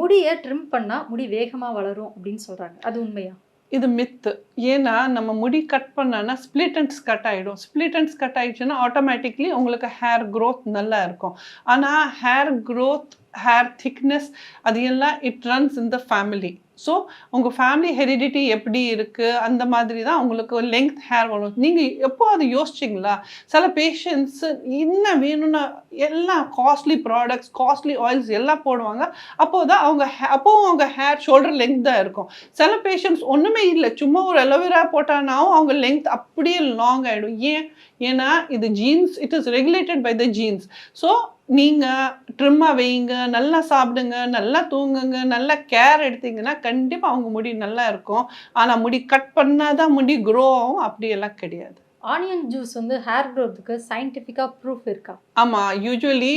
முடியை ட்ரிம் பண்ணால் முடி வேகமாக வளரும் அப்படின்னு சொல்கிறாங்க, அது உண்மையா? இது மித்து. ஏன்னா நம்ம முடி கட் பண்ணான்னா ஸ்ப்ளிட் அண்ட்ஸ் கட் ஆகிடும். ஸ்ப்ளிட் அண்ட்ஸ் கட் ஆகிடுச்சுன்னா ஆட்டோமேட்டிக்லி உங்களுக்கு ஹேர் க்ரோத் நல்லா இருக்கும். ஆனால் ஹேர் க்ரோத், ஹேர் திக்னஸ் அது எல்லாம் it runs in the family. So உங்கள் ஃபேமிலி ஹெரிடிட்டி எப்படி இருக்குது அந்த மாதிரி தான் உங்களுக்கு லெங்க் ஹேர் வரும். நீங்கள் எப்போ அது யோசிச்சிங்களா? சில பேஷண்ட்ஸு இன்னும் வேணும்னா எல்லாம் காஸ்ட்லி ப்ராடக்ட்ஸ், காஸ்ட்லி ஆயில்ஸ் எல்லாம் போடுவாங்க. அப்போது தான் அப்போவும் அவங்க ஹேர் ஷோல்டர் லெங்க் தான் இருக்கும். சில பேஷண்ட்ஸ் ஒன்றுமே இல்லை, சும்மா ஒரு அலோவேரா போட்டானாவும் அவங்க லெங்க் அப்படியே லாங் ஆகிடும். ஏன்னா இது genes, it is regulated by the genes. So நீங்கள் ட்ரிம்மாக வைங்க, நல்லா சாப்பிடுங்க, நல்லா தூங்குங்க, நல்லா கேர் எடுத்தீங்கன்னா கண்டிப்பாக அவங்க முடி நல்லா இருக்கும். ஆனால் முடி கட் பண்ணால் தான் முடி க்ரோ ஆகும், அப்படியெல்லாம் கிடையாது. ஆனியன் ஜூஸ் வந்து ஹேர் க்ரோத்துக்கு சயின்டிஃபிக்காக ப்ரூஃப் இருக்கா? ஆமாம், யூஸ்வலி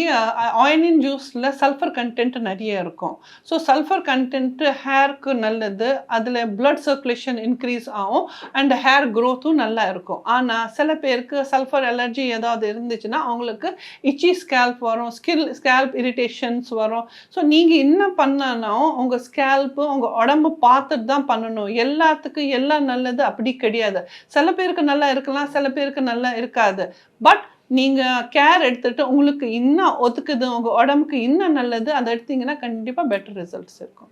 ஆனியன் ஜூஸில் சல்ஃபர் கண்டென்ட் நிறைய இருக்கும். ஸோ சல்ஃபர் கண்டென்ட்டு ஹேருக்கு நல்லது, அதில் பிளட் சர்க்குலேஷன் இன்க்ரீஸ் ஆகும் அண்ட் ஹேர் க்ரோத்தும் நல்லா இருக்கும். ஆனால் சில பேருக்கு சல்ஃபர் அலர்ஜி ஏதாவது இருந்துச்சுன்னா அவங்களுக்கு இச்சி ஸ்கேல்ப் வரும், ஸ்கேல்ப் இரிட்டேஷன்ஸ் வரும். ஸோ நீங்கள் என்ன பண்ணாலும் உங்கள் ஸ்கேல்ப்பு உங்கள் உடம்பு பார்த்துட்டு தான் பண்ணணும். எல்லாத்துக்கும் எல்லாம் நல்லது அப்படி கிடையாது. சில பேருக்கு நல்லா இருக்கலாம், சில பேருக்கு நல்லா இருக்காது. பட் நீங்கள் கேர் எடுத்துகிட்டு உங்களுக்கு இன்னும் ஒத்துக்குது, உங்கள் உடம்புக்கு இன்னும் நல்லது, அதை எடுத்தீங்கன்னா கண்டிப்பாக பெட்டர் ரிசல்ட்ஸ் இருக்கும்.